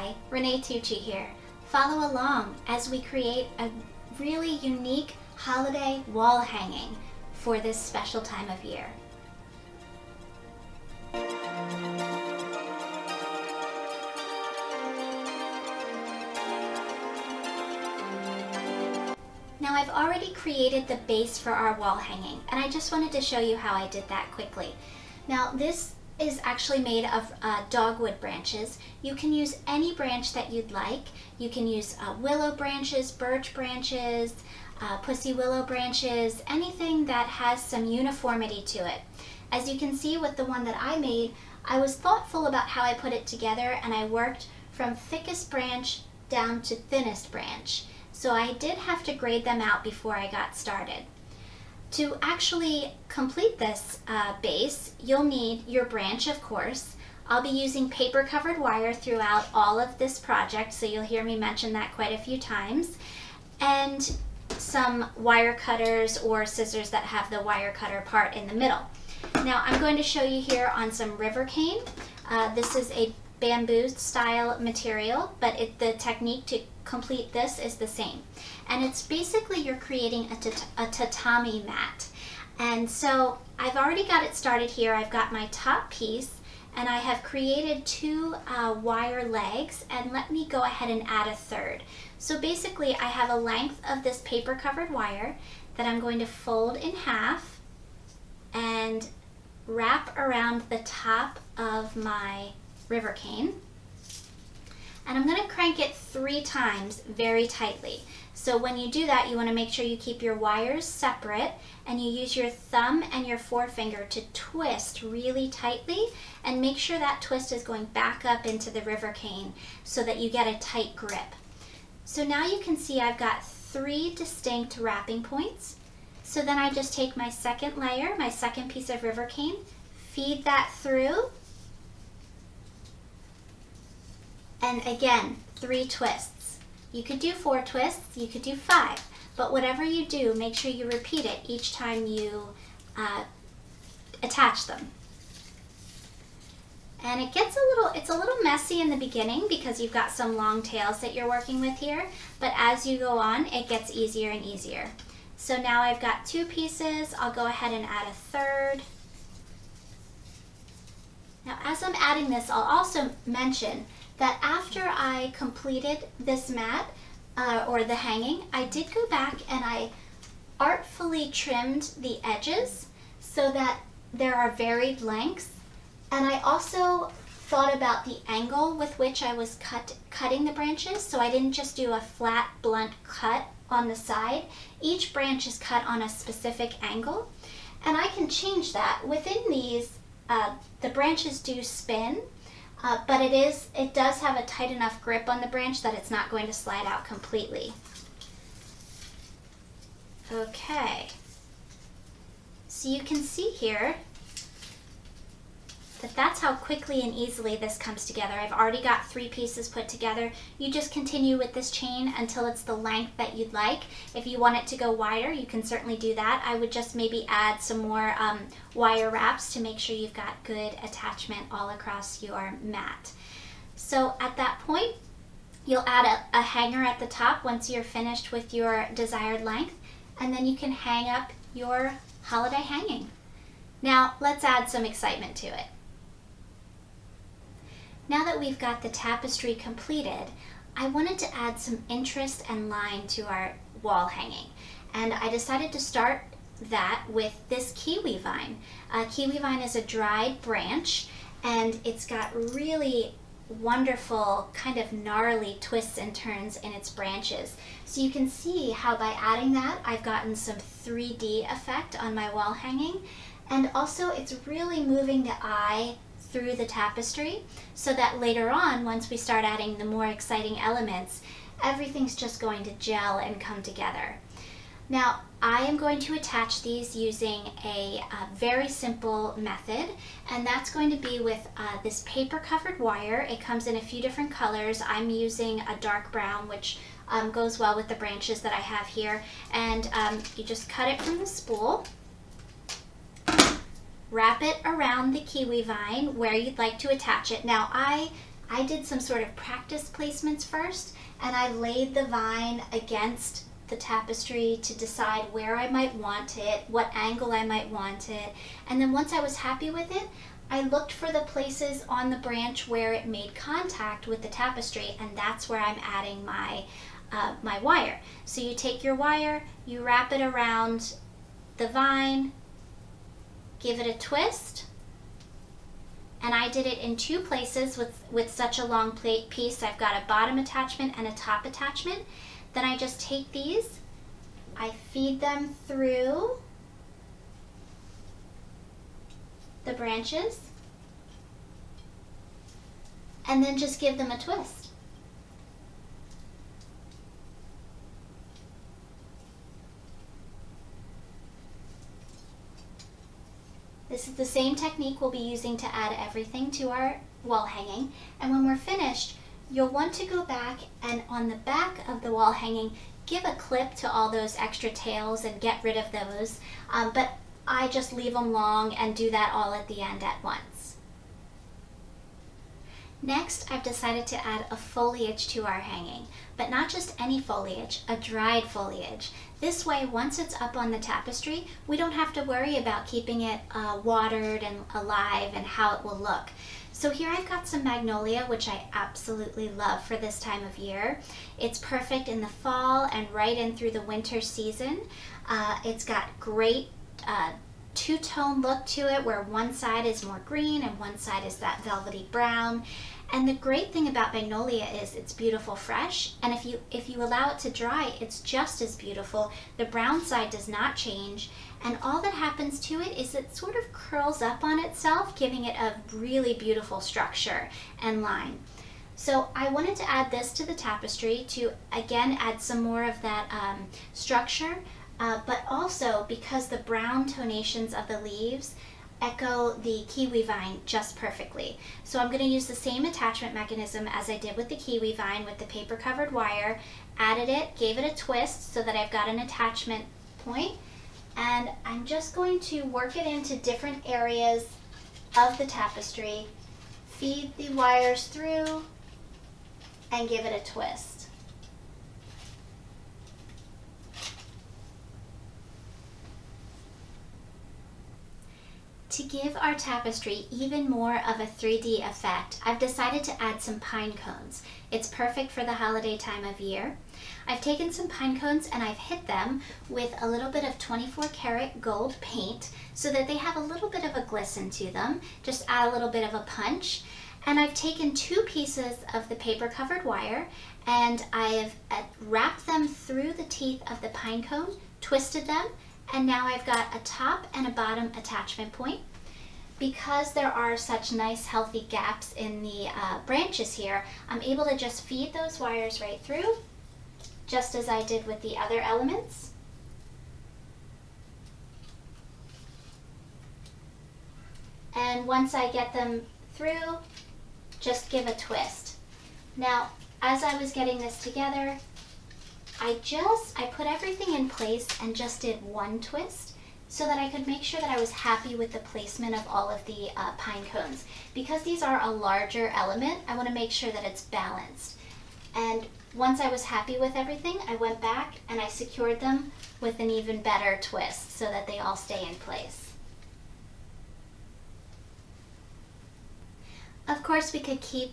Hi, Renee Tucci here. Follow along as we create a really unique holiday wall hanging for this special time of year. Now I've already created the base for our wall hanging, and I just wanted to show you how I did that quickly. Now this is actually made of dogwood branches. You can use any branch that you'd like. You can use willow branches, birch branches, pussy willow branches, anything that has some uniformity to it. As you can see with the one that I made, I was thoughtful about how I put it together, and I worked from thickest branch down to thinnest branch. So I did have to grade them out before I got started. To actually complete this base, you'll need your branch, of course. I'll be using paper covered wire throughout all of this project, so you'll hear me mention that quite a few times. And some wire cutters or scissors that have the wire cutter part in the middle. Now I'm going to show you here on some river cane. This is a bamboo style material, but the technique to complete this is the same. And it's basically you're creating a tatami mat. And so I've already got it started here. I've got my top piece, and I have created two wire legs, and let me go ahead and add a third. So basically I have a length of this paper covered wire that I'm going to fold in half and wrap around the top of my river cane. And I'm going to crank it 3 times very tightly. So when you do that, you want to make sure you keep your wires separate, and you use your thumb and your forefinger to twist really tightly, and make sure that twist is going back up into the river cane so that you get a tight grip. So now you can see I've got 3 distinct wrapping points. So then I just take my second layer, my second piece of river cane, feed that through, and again, 3 twists. You could do 4 twists, you could do 5, but whatever you do, make sure you repeat it each time you attach them. And it's a little messy in the beginning because you've got some long tails that you're working with here, but as you go on, it gets easier and easier. So now I've got 2 pieces, I'll go ahead and add a third. Now as I'm adding this, I'll also mention that after I completed this mat, or the hanging, I did go back and I artfully trimmed the edges so that there are varied lengths. And I also thought about the angle with which I was cutting the branches, so I didn't just do a flat, blunt cut on the side. Each branch is cut on a specific angle, and I can change that. Within these, the branches do spin, but it does have a tight enough grip on the branch that it's not going to slide out completely. Okay, so you can see here that that's how quickly and easily this comes together. I've already got 3 pieces put together. You just continue with this chain until it's the length that you'd like. If you want it to go wider, you can certainly do that. I would just maybe add some more wire wraps to make sure you've got good attachment all across your mat. So at that point, you'll add a hanger at the top once you're finished with your desired length, and then you can hang up your holiday hanging. Now let's add some excitement to it. Now that we've got the tapestry completed, I wanted to add some interest and line to our wall hanging. And I decided to start that with this kiwi vine. Kiwi vine is a dried branch, and it's got really wonderful kind of gnarly twists and turns in its branches. So you can see how by adding that, I've gotten some 3D effect on my wall hanging. And also it's really moving the eye through the tapestry so that later on, once we start adding the more exciting elements, everything's just going to gel and come together. Now, I am going to attach these using a very simple method, and that's going to be with this paper covered wire. It comes in a few different colors. I'm using a dark brown, which goes well with the branches that I have here. And you just cut it from the spool, wrap it around the kiwi vine where you'd like to attach it. Now I I did some sort of practice placements first, and I laid the vine against the tapestry to decide where I might want it, what angle I might want it, and then once I was happy with it, I looked for the places on the branch where it made contact with the tapestry, and that's where I'm adding my wire. So you take your wire, you wrap it around the vine, give it a twist, and I did it in 2 places with such a long piece. I've got a bottom attachment and a top attachment. Then I just take these, I feed them through the branches, and then just give them a twist. This is the same technique we'll be using to add everything to our wall hanging, and when we're finished, you'll want to go back and on the back of the wall hanging, give a clip to all those extra tails and get rid of those, but I just leave them long and do that all at the end at once. Next, I've decided to add a foliage to our hanging, but not just any foliage, a dried foliage. This way, once it's up on the tapestry, we don't have to worry about keeping it watered and alive and how it will look. So here I've got some magnolia, which I absolutely love for this time of year. It's perfect in the fall and right in through the winter season. It's got great two-tone look to it, where one side is more green and one side is that velvety brown. And the great thing about magnolia is it's beautiful fresh, and if you allow it to dry, it's just as beautiful. The brown side does not change, and all that happens to it is it sort of curls up on itself, giving it a really beautiful structure and line. So I wanted to add this to the tapestry to again add some more of that structure, but also because the brown tonations of the leaves echo the kiwi vine just perfectly. So I'm going to use the same attachment mechanism as I did with the kiwi vine with the paper covered wire, added it, gave it a twist so that I've got an attachment point, and I'm just going to work it into different areas of the tapestry, feed the wires through, and give it a twist. To give our tapestry even more of a 3D effect, I've decided to add some pine cones. It's perfect for the holiday time of year. I've taken some pine cones and I've hit them with a little bit of 24 karat gold paint so that they have a little bit of a glisten to them, just add a little bit of a punch. And I've taken 2 pieces of the paper covered wire and I've wrapped them through the teeth of the pine cone, twisted them, and now I've got a top and a bottom attachment point. Because there are such nice healthy gaps in the branches here, I'm able to just feed those wires right through, just as I did with the other elements. And once I get them through, just give a twist. Now, as I was getting this together, I put everything in place and just did one twist so that I could make sure that I was happy with the placement of all of the pine cones. Because these are a larger element, I want to make sure that it's balanced. And once I was happy with everything, I went back and I secured them with an even better twist so that they all stay in place. Of course, we could keep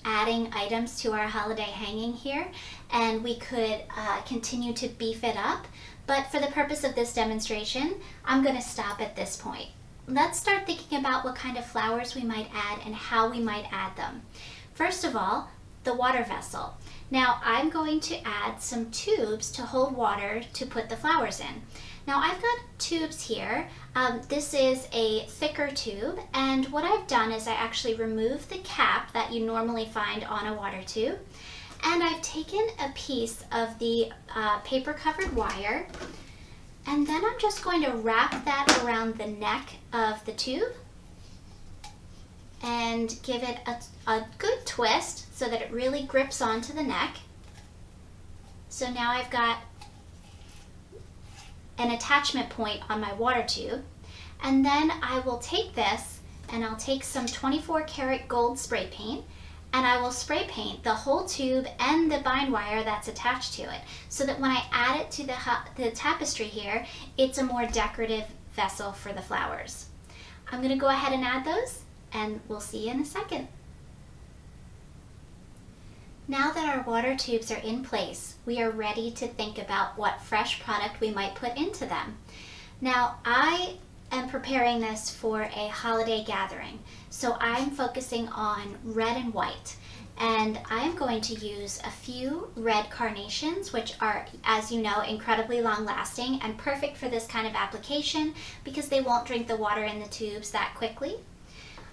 adding items to our holiday hanging here, and we could continue to beef it up, but for the purpose of this demonstration, I'm going to stop at this point. Let's start thinking about what kind of flowers we might add and how we might add them. First of all, the water vessel. Now I'm going to add some tubes to hold water to put the flowers in. Now I've got tubes here. This is a thicker tube, and what I've done is I actually removed the cap that you normally find on a water tube, and I've taken a piece of the paper covered wire, and then I'm just going to wrap that around the neck of the tube and give it a good twist so that it really grips onto the neck. So now I've got an attachment point on my water tube, and then I will take this and I'll take some 24 karat gold spray paint and I will spray paint the whole tube and the bind wire that's attached to it, so that when I add it to the tapestry here, it's a more decorative vessel for the flowers. I'm going to go ahead and add those, and we'll see you in a second. Now that our water tubes are in place, we are ready to think about what fresh product we might put into them. Now, I am preparing this for a holiday gathering, so I'm focusing on red and white. And I am going to use a few red carnations, which are, as you know, incredibly long lasting and perfect for this kind of application because they won't drink the water in the tubes that quickly.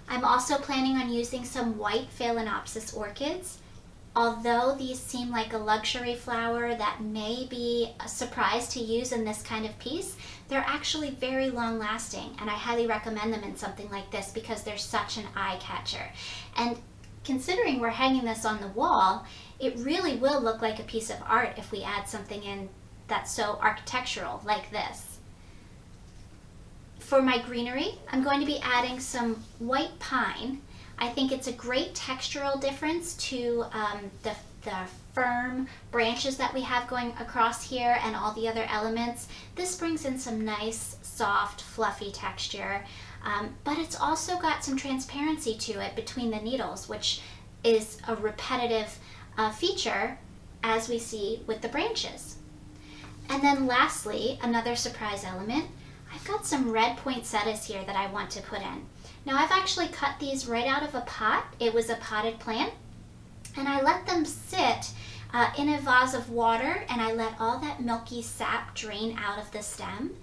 I'm also planning on using some white Phalaenopsis orchids. Although these seem like a luxury flower that may be a surprise to use in this kind of piece, they're actually very long lasting, and I highly recommend them in something like this because they're such an eye catcher. And considering we're hanging this on the wall, it really will look like a piece of art if we add something in that's so architectural like this. For my greenery, I'm going to be adding some white pine. I think it's a great textural difference to the firm branches that we have going across here and all the other elements. This brings in some nice, soft, fluffy texture, but it's also got some transparency to it between the needles, which is a repetitive feature as we see with the branches. And then lastly, another surprise element, I've got some red poinsettias here that I want to put in. Now I've actually cut these right out of a pot. It was a potted plant, and I let them sit in a vase of water, and I let all that milky sap drain out of the stem,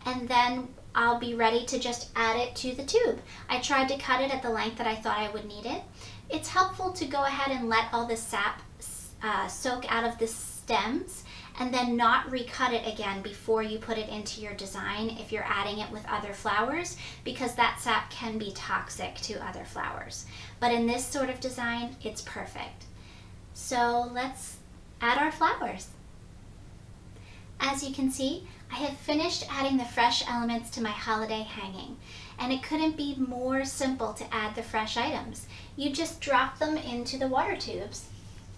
and then I'll be ready to just add it to the tube. I tried to cut it at the length that I thought I would need it. It's helpful to go ahead and let all the sap soak out of the stems, and then not recut it again before you put it into your design if you're adding it with other flowers, because that sap can be toxic to other flowers. But in this sort of design, it's perfect. So let's add our flowers. As you can see, I have finished adding the fresh elements to my holiday hanging, and it couldn't be more simple to add the fresh items. You just drop them into the water tubes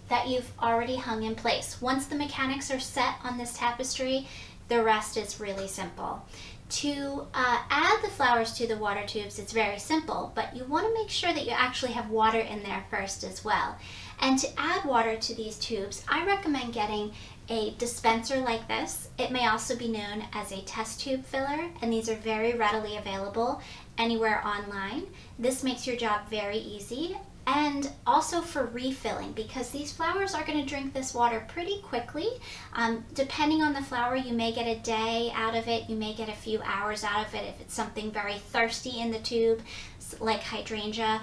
that you've already hung in place. Once the mechanics are set on this tapestry, the rest is really simple. To add the flowers to the water tubes, it's very simple, but you want to make sure that you actually have water in there first as well. And to add water to these tubes, I recommend getting a dispenser like this. It may also be known as a test tube filler, and these are very readily available anywhere online. This makes your job very easy. And also for refilling, because these flowers are going to drink this water pretty quickly. Depending on the flower, you may get a day out of it, you may get a few hours out of it. If it's something very thirsty in the tube, like hydrangea,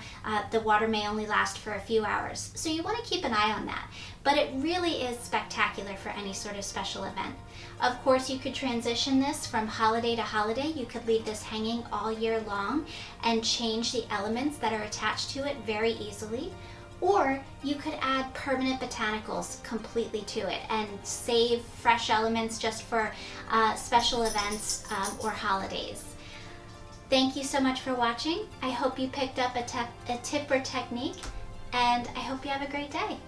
the water may only last for a few hours. So you want to keep an eye on that. But it really is spectacular for any sort of special event. Of course, you could transition this from holiday to holiday. You could leave this hanging all year long and change the elements that are attached to it very easily. Or you could add permanent botanicals completely to it and save fresh elements just for special events or holidays. Thank you so much for watching. I hope you picked up a tip or technique, and I hope you have a great day.